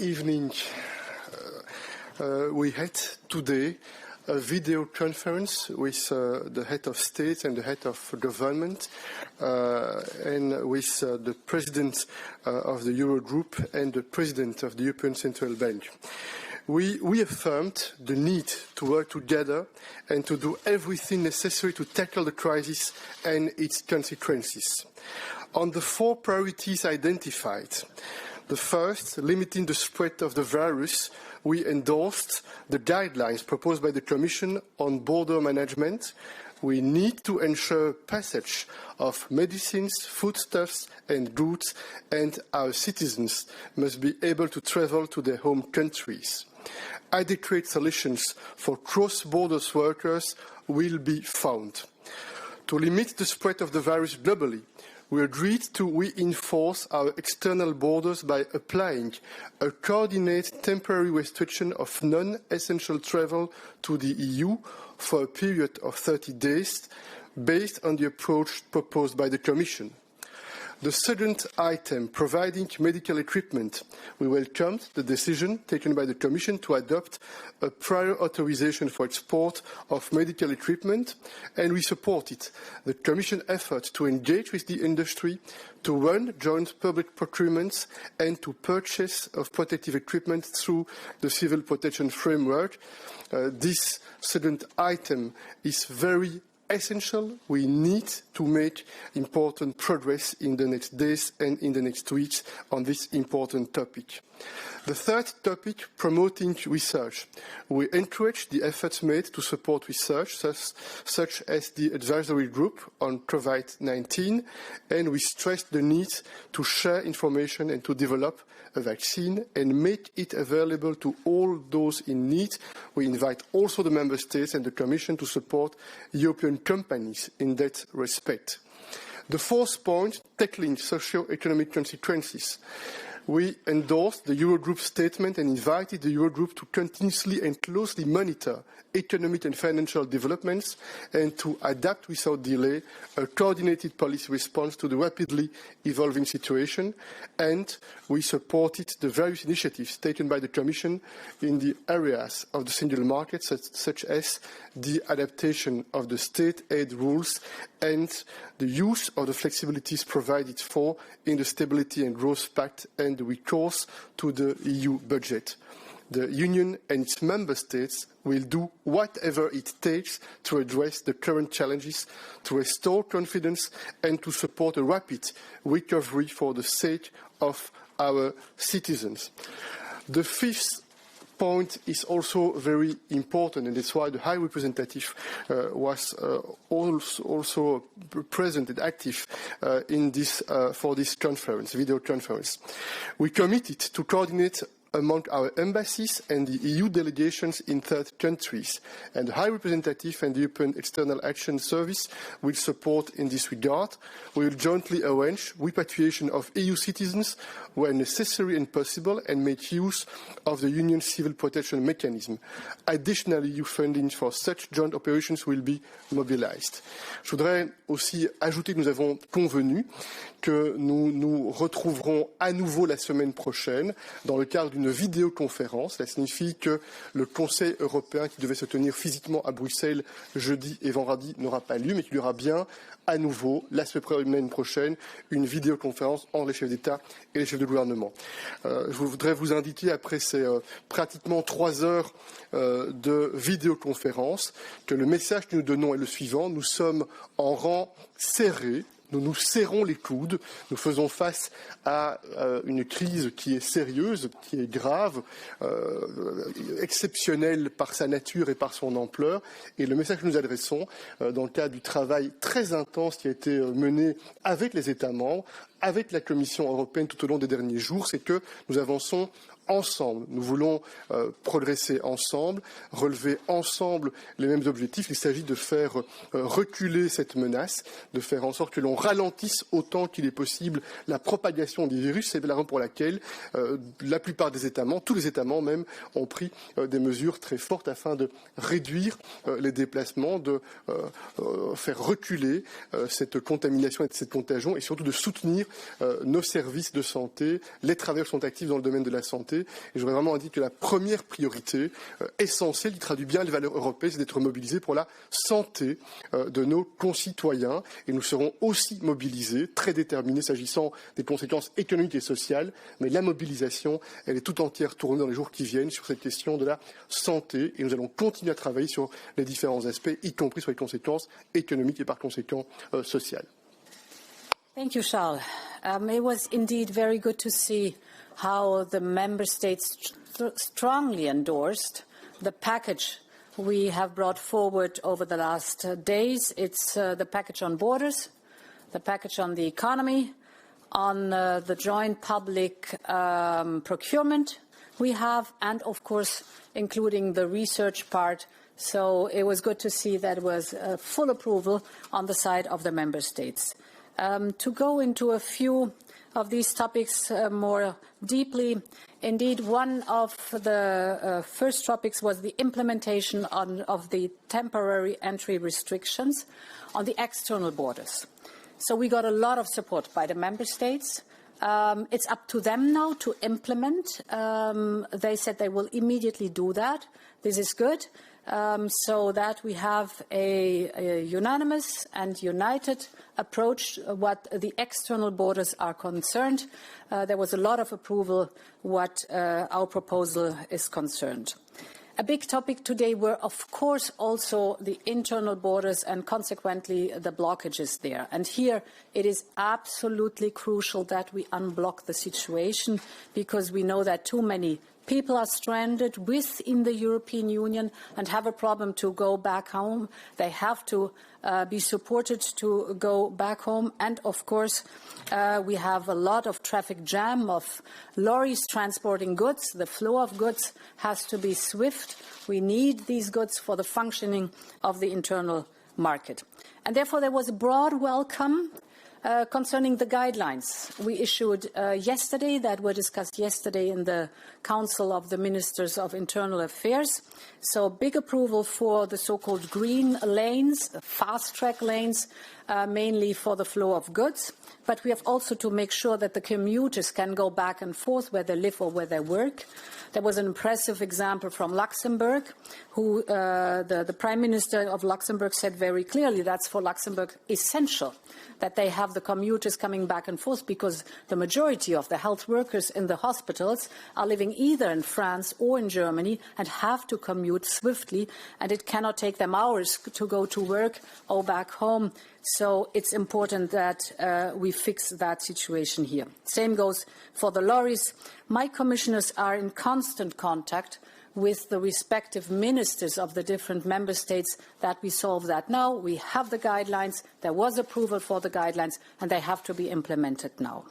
evening, we had today a video conference with the head of state and the head of government and with the president of the Eurogroup and the president of the European Central Bank. We affirmed the need to work together and to do everything necessary to tackle the crisis and its consequences. On the four priorities identified, the first, limiting the spread of the virus, we endorsed the guidelines proposed by the Commission on border management. We need to ensure passage of medicines, foodstuffs and goods, and our citizens must be able to travel to their home countries. Adequate solutions for cross-border workers will be found. To limit the spread of the virus globally, we agreed to reinforce our external borders by applying a coordinated temporary restriction of non-essential travel to the EU for a period of 30 days, based on the approach proposed by the Commission. The second item, providing medical equipment. We welcomed the decision taken by the Commission to adopt a prior authorization for export of medical equipment, and we supported the Commission effort to engage with the industry, to run joint public procurements, and to purchase of protective equipment through the civil protection framework. This second item is very essential. We need to make important progress in the next days and in the next weeks on this important topic. The third topic, promoting research. We encourage the efforts made to support research, such as the advisory group on COVID-19, and we stress the need to share information and to develop a vaccine and make it available to all those in need. We invite also the Member States and the Commission to support European companies in that respect. The fourth point, tackling socio-economic consequences. We endorsed the Eurogroup statement and invited the Eurogroup to continuously and closely monitor economic and financial developments and to adapt without delay a coordinated policy response to the rapidly evolving situation. And we supported the various initiatives taken by the Commission in the areas of the single market, such as the adaptation of the state aid rules and the use of the flexibilities provided for in the Stability and Growth Pact and the recourse to the EU budget. The Union and its Member States will do whatever it takes to address the current challenges, to restore confidence and to support a rapid recovery for the sake of our citizens. The fifth point is also very important, and that's why the High Representative was also present and active in this for this conference, video conference. We committed to coordinate among our embassies and the EU delegations in third countries, and the High Representative and the European External Action Service will support in this regard. We will jointly arrange repatriation of EU citizens where necessary and possible and make use of the Union Civil Protection Mechanism. Additionally, EU funding for such joint operations will be mobilized. Je voudrais aussi ajouter que nous avons convenu que nous nous retrouverons à nouveau la semaine prochaine dans le cadre d'une vidéoconférence. Cela signifie que le Conseil européen qui devait se tenir physiquement à Bruxelles jeudi et vendredi n'aura pas lieu, mais qu'il y aura bien à nouveau la semaine prochaine une vidéoconférence entre les chefs d'État et les chefs de gouvernement. Je voudrais vous indiquer, après ces pratiquement 3 heures de vidéoconférence, que le message que nous donnons est le suivant. Nous sommes en rang serré. Nous nous serrons les coudes, nous faisons face à une crise qui est sérieuse, qui est grave, exceptionnelle par sa nature et par son ampleur. Et le message que nous adressons, dans le cadre du travail très intense qui a été mené avec les États membres, avec la Commission européenne tout au long des derniers jours, c'est que nous avançons ensemble. Nous voulons progresser ensemble, relever ensemble les mêmes objectifs. Il s'agit de faire reculer cette menace, de faire en sorte que l'on ralentisse autant qu'il est possible la propagation du virus. C'est la raison pour laquelle la plupart des États membres, tous les États membres même, ont pris des mesures très fortes afin de réduire les déplacements, de faire reculer cette contamination et cette contagion et surtout de soutenir nos services de santé, les travailleurs qui sont actifs dans le domaine de la santé. Et je voudrais vraiment dire que la première priorité essentielle, qui traduit bien les valeurs européennes, c'est d'être mobilisés pour la santé de nos concitoyens. Et nous serons aussi mobilisés, très déterminés s'agissant des conséquences économiques et sociales. Mais la mobilisation, elle est tout entière tournée dans les jours qui viennent sur cette question de la santé. Et nous allons continuer à travailler sur les différents aspects, y compris sur les conséquences économiques et par conséquent sociales. Thank you, Charles. It was indeed very good to see how the member states strongly endorsed the package we have brought forward over the last days. It's the package on borders, the package on the economy, on the joint public procurement we have, and of course including the research part. So it was good to see that it was full approval on the side of the member states. To go into a few of these topics more deeply, indeed, one of the first topics was the implementation of the temporary entry restrictions on the external borders. So we got a lot of support by the member states. It's up to them now to implement. They said they will immediately do that. This is good. So that we have a unanimous and united approach what the external borders are concerned. There was a lot of approval what our proposal is concerned. A big topic today were, of course, also the internal borders and consequently the blockages there. And here it is absolutely crucial that we unblock the situation because we know that too many people are stranded within the European Union and have a problem to go back home. They have to be supported to go back home. And, of course, we have a lot of traffic jam of lorries transporting goods. The flow of goods has to be swift. We need these goods for the functioning of the internal market. And, therefore, there was a broad welcome concerning the guidelines we issued yesterday, that were discussed yesterday in the Council of the Ministers of Internal Affairs. So big approval for the so-called green lanes, fast-track lanes, mainly for the flow of goods. But we have also to make sure that the commuters can go back and forth where they live or where they work. There was an impressive example from Luxembourg, who the Prime Minister of Luxembourg said very clearly that's for Luxembourg essential, that they have the commuters coming back and forth because the majority of the health workers in the hospitals are living either in France or in Germany and have to commute swiftly, and it cannot take them hours to go to work or back home. So it's important that we fix that situation here. Same goes for the lorries. My commissioners are in constant contact with the respective ministers of the different member states that we solve that now. We have the guidelines. There was approval for the guidelines, and they have to be implemented now.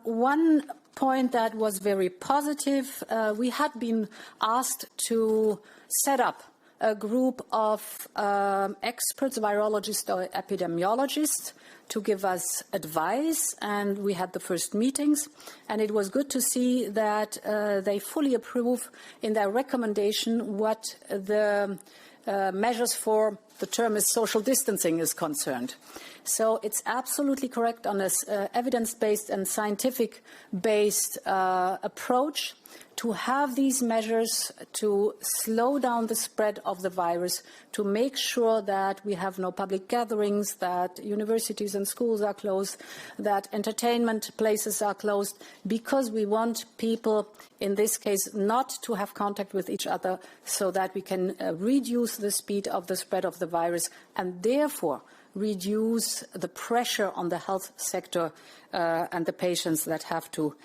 One point that was very positive, we had been asked to set up a group of experts, virologists or epidemiologists, to give us advice, and we had the first meetings, and it was good to see that they fully approve in their recommendation what the measures for the term is social distancing is concerned. So it's absolutely correct on this evidence-based and scientific-based approach to have these measures to slow down the spread of the virus, to make sure that we have no public gatherings, that universities and schools are closed, that entertainment places are closed, because we want people, in this case, not to have contact with each other so that we can reduce the speed of the spread of the virus and therefore reduce the pressure on the health sector and the patients that have to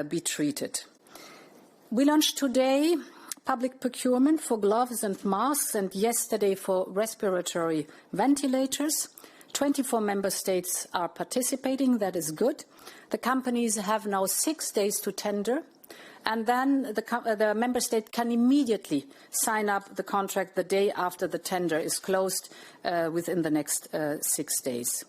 be treated. We launched today public procurement for gloves and masks, and yesterday for respiratory ventilators. 24 member states are participating. That is good. The companies have now 6 days to tender, and then the member state can immediately sign up the contract the day after the tender is closed within the next 6 days.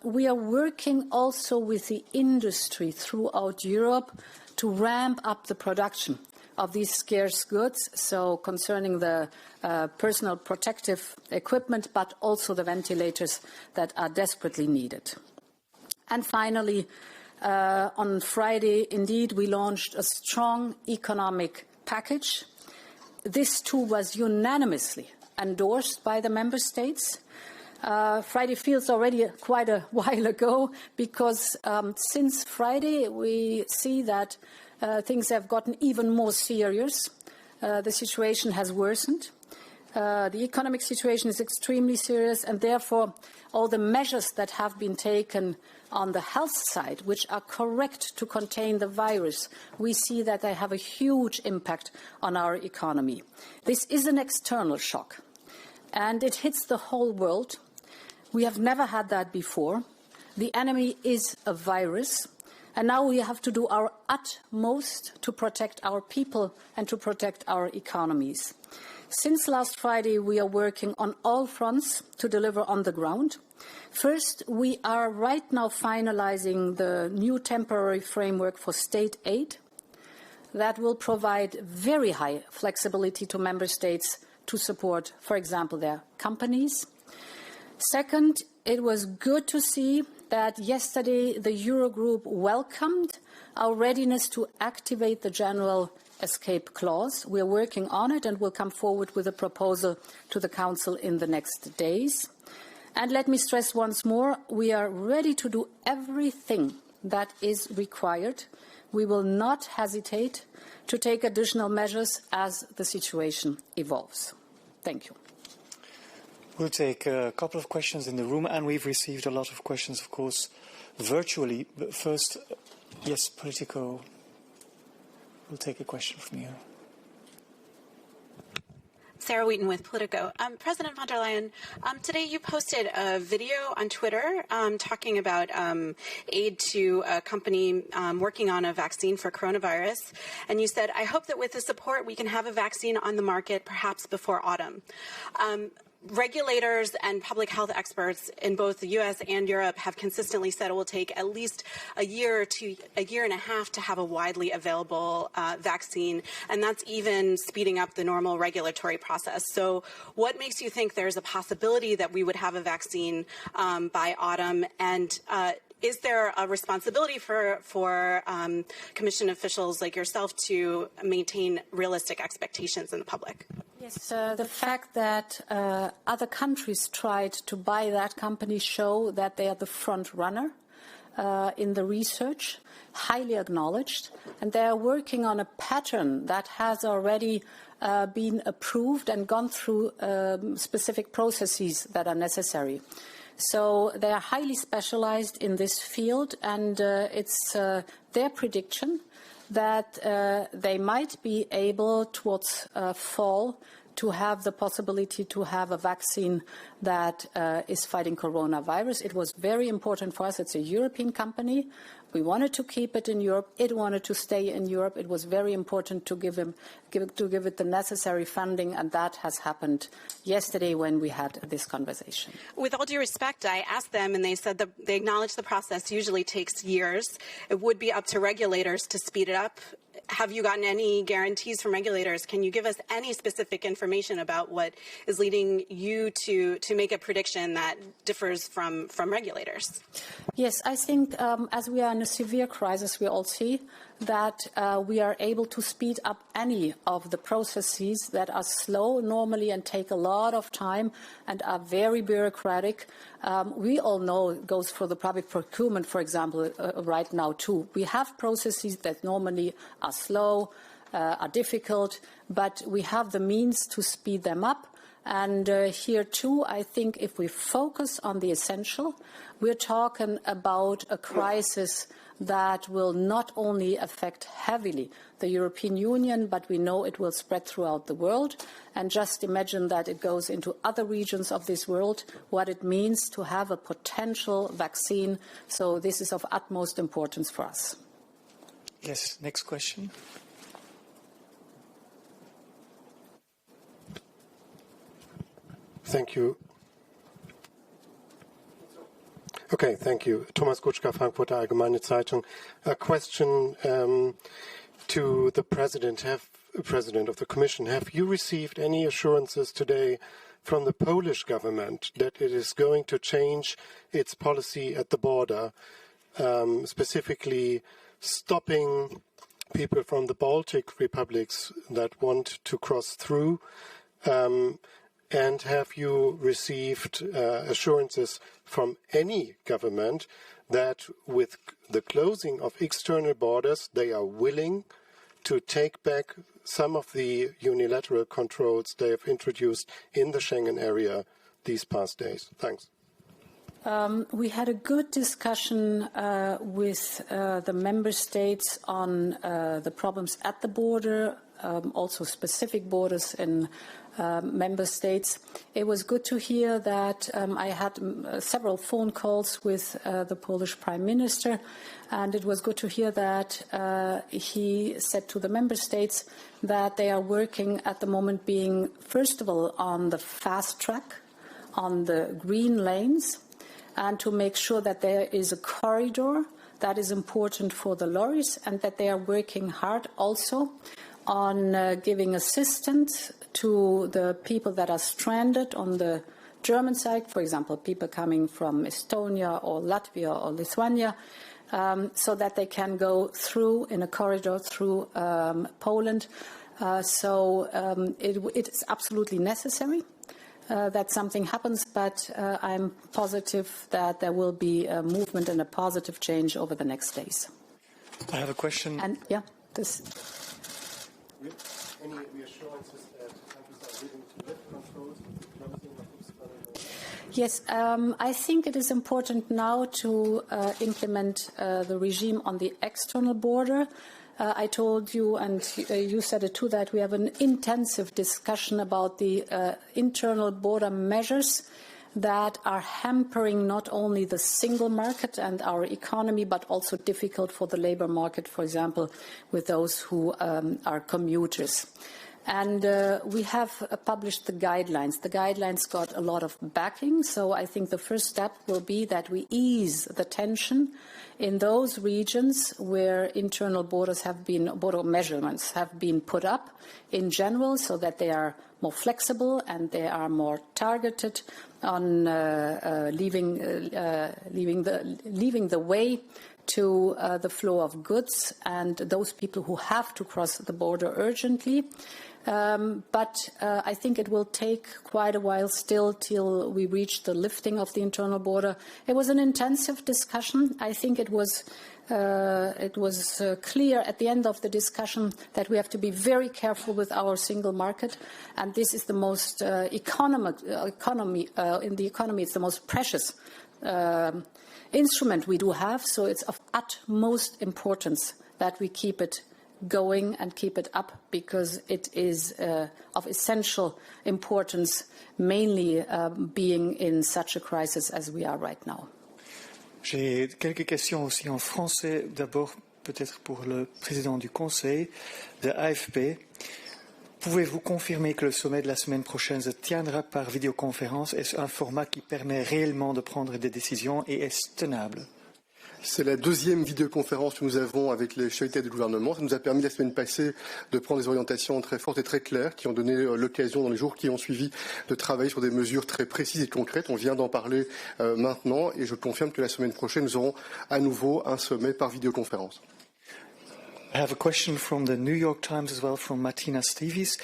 We are working also with the industry throughout Europe to ramp up the production of these scarce goods, so concerning the personal protective equipment, but also the ventilators that are desperately needed. And finally, on Friday, indeed, we launched a strong economic package. This too was unanimously endorsed by the member states. Friday feels already quite a while ago because since Friday we see that things have gotten even more serious. The situation has worsened. The economic situation is extremely serious, and therefore all the measures that have been taken on the health side, which are correct to contain the virus, we see that they have a huge impact on our economy. This is an external shock, and it hits the whole world. We have never had that before. The enemy is a virus, and now we have to do our utmost to protect our people and to protect our economies. Since last Friday, we are working on all fronts to deliver on the ground. First, we are right now finalizing the new temporary framework for state aid that will provide very high flexibility to member states to support, for example, their companies. Second, it was good to see that yesterday the Eurogroup welcomed our readiness to activate the general escape clause. We are working on it and will come forward with a proposal to the Council in the next days. And let me stress once more, we are ready to do everything that is required. We will not hesitate to take additional measures as the situation evolves. Thank you. We'll take a couple of questions in the room, and we've received a lot of questions, of course, virtually. But first, yes, Politico. We'll take a question from you. Sarah Wheaton with Politico. President von der Leyen, today you posted a video on Twitter talking about aid to a company working on a vaccine for coronavirus. And you said, I hope that with the support we can have a vaccine on the market perhaps before autumn. Regulators and public health experts in both the U.S. and Europe have consistently said it will take at least a year to a year and a half to have a widely available vaccine, and that's even speeding up the normal regulatory process. So what makes you think there's a possibility that we would have a vaccine by autumn? And is there a responsibility for Commission officials like yourself to maintain realistic expectations in the public? Yes, the fact that other countries tried to buy that company show that they are the front runner in the research, highly acknowledged, and they are working on a pattern that has already been approved and gone through specific processes that are necessary. So they are highly specialized in this field, and it's their prediction that they might be able towards fall to have the possibility to have a vaccine that is fighting coronavirus. It was very important for us. It's a European company. We wanted to keep it in Europe. It wanted to stay in Europe. It was very important to give it the necessary funding, and that has happened yesterday when we had this conversation. With all due respect, I asked them, and they said that they acknowledge the process usually takes years. It would be up to regulators to speed it up. Have you gotten any guarantees from regulators? Can you give us any specific information about what is leading you to make a prediction that differs from regulators? Yes, I think as we are in a severe crisis, we all see that we are able to speed up any of the processes that are slow normally and take a lot of time and are very bureaucratic. We all know it goes for the public procurement, for example, right now too. We have processes that normally are slow, are difficult, but we have the means to speed them up. And here too, I think if we focus on the essential, we're talking about a crisis that will not only affect heavily the European Union, but we know it will spread throughout the world. And just imagine that it goes into other regions of this world, what it means to have a potential vaccine. So this is of utmost importance for us. Yes, next question. Thank you. Okay, thank you. Thomas Kutschka, Frankfurter Allgemeine Zeitung. A question to the President of the Commission. Have you received any assurances today from the Polish government that it is going to change its policy at the border specifically stopping people from the Baltic republics that want to cross through? And have you received assurances from any government that with the closing of external borders, they are willing to take back some of the unilateral controls they have introduced in the Schengen area these past days? Thanks. We had a good discussion with the member states on the problems at the border, also specific borders in member states. It was good to hear that I had several phone calls with the Polish Prime Minister, and it was good to hear that he said to the member states that they are working at the moment being, first of all, on the fast track, on the green lanes, and to make sure that there is a corridor that is important for the lorries, and that they are working hard also on giving assistance to the people that are stranded on the German side, for example, people coming from Estonia or Latvia or Lithuania, so that they can go through in a corridor through Poland. So it is absolutely necessary that something happens, but I'm positive that there will be a movement and a positive change over the next days. I have a question. And yeah, this. Any reassurances that countries are willing to lift controls? Yes, I think it is important now to implement the regime on the external border. I told you, and you said it too, that we have an intensive discussion about the internal border measures that are hampering not only the single market and our economy, but also difficult for the labor market, for example, with those who are commuters. And we have published the guidelines. The guidelines got a lot of backing, so I think the first step will be that we ease the tension in those regions where internal borders have been, border measurements have been put up in general, so that they are more flexible and they are more targeted on leaving the way to the flow of goods and those people who have to cross the border urgently. But I think it will take quite a while still till we reach the lifting of the internal border. It was an intensive discussion. I think it was clear at the end of the discussion that we have to be very careful with our single market, and this is the most in the economy. It's the most precious instrument we do have. So it's of utmost importance that we keep it going and keep it up, because it is of essential importance, mainly being in such a crisis as we are right now. J'ai quelques questions aussi en français. D'abord, peut-être pour le président du Conseil de AFP. Pouvez-vous confirmer que le sommet de la semaine prochaine se tiendra par vidéoconférence? Est-ce un format qui permet réellement de prendre des décisions et est-ce tenable? C'est la deuxième vidéoconférence que nous avons avec les chefs d'État et de gouvernement. Ça nous a permis la semaine passée de prendre des orientations très fortes et très claires qui ont donné l'occasion dans les jours qui ont suivi de travailler sur des mesures très précises et concrètes. On vient d'en parler maintenant et je confirme que la semaine prochaine, nous aurons à nouveau un sommet par vidéoconférence. I have a question from the New York Times as well, from Martina Steves,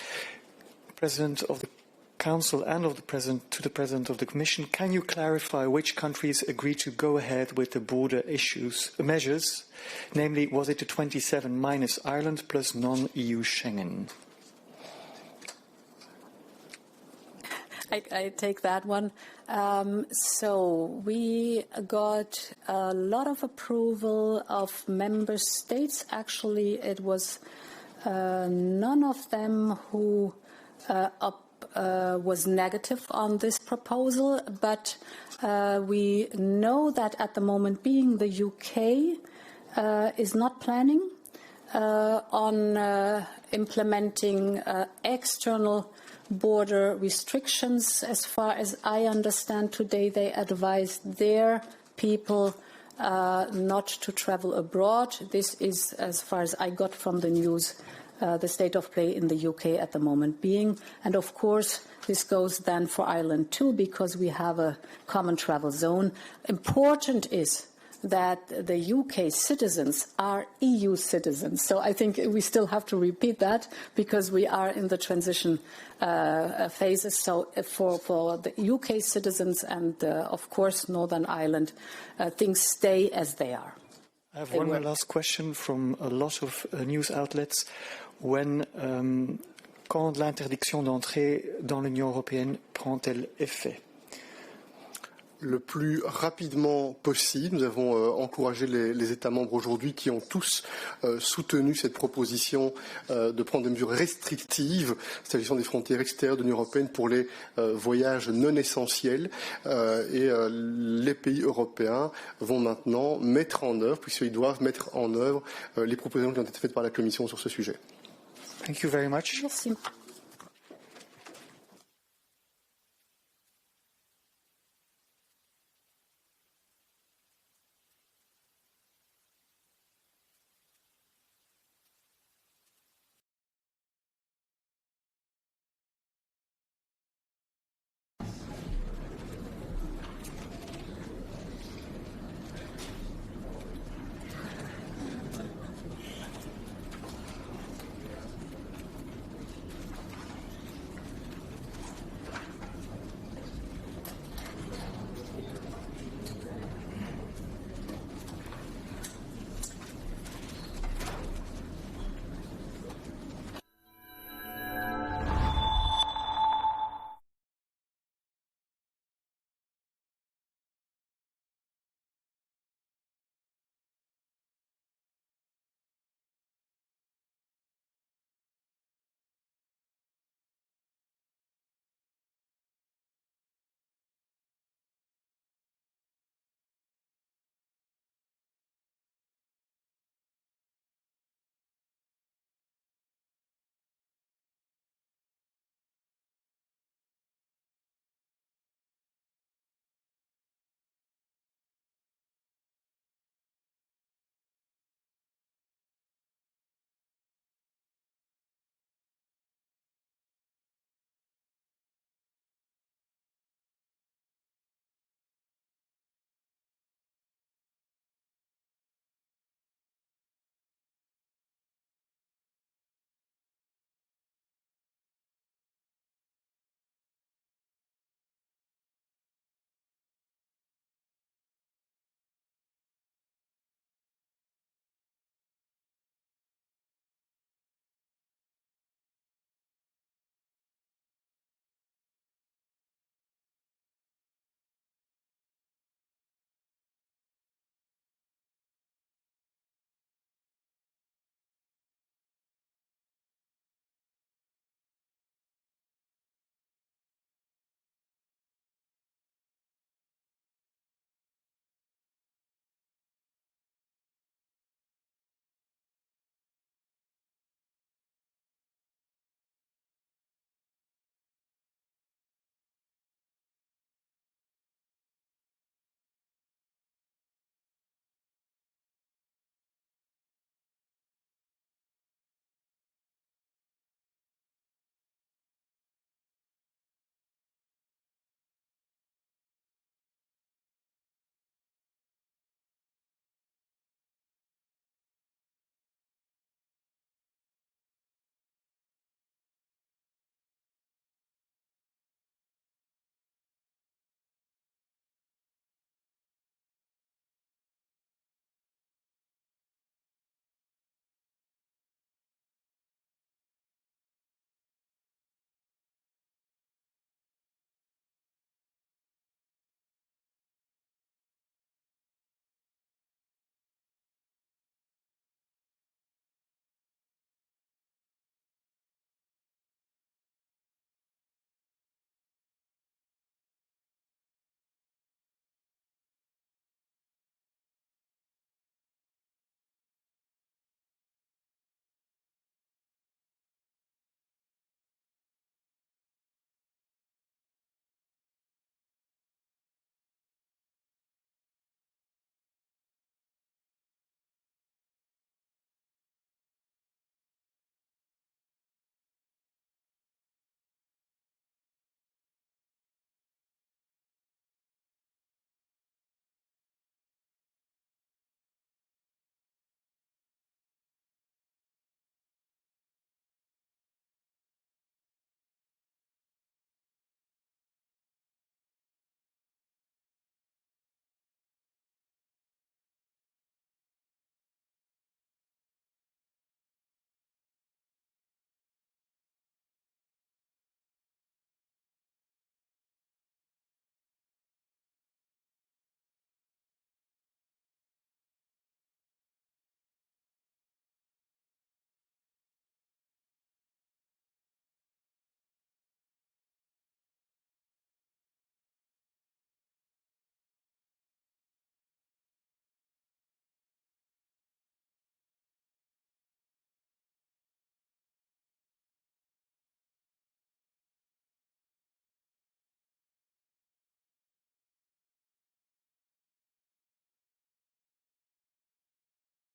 President of the Council and to the President of the Commission. Can you clarify which countries agreed to go ahead with the border measures? Namely, was it the 27 minus Ireland plus non-EU Schengen? I take that one. So we got a lot of approval of member states. Actually, it was none of them who was negative on this proposal, but we know that at the moment being the UK is not planning on implementing external border restrictions. As far as I understand today, they advised their people not to travel abroad. This is, as far as I got from the news, the state of play in the UK at the moment being. And of course, this goes then for Ireland too, because we have a common travel zone. Important is that the UK citizens are EU citizens. So I think we still have to repeat that because we are in the transition phases. So for the UK citizens and, of course, Northern Ireland, things stay as they are. I have one last question from a lot of news outlets. Quand l'interdiction d'entrer dans l'Union européenne prend-elle effet? Le plus rapidement possible. Nous avons encouragé les États membres aujourd'hui qui ont tous soutenu cette proposition de prendre des mesures restrictives s'agissant des frontières extérieures de l'Union européenne pour les voyages non essentiels. Et les pays européens vont maintenant mettre en œuvre, puisqu'ils doivent mettre en œuvre les propositions qui ont été faites par la Commission sur ce sujet. Thank you very much. Merci.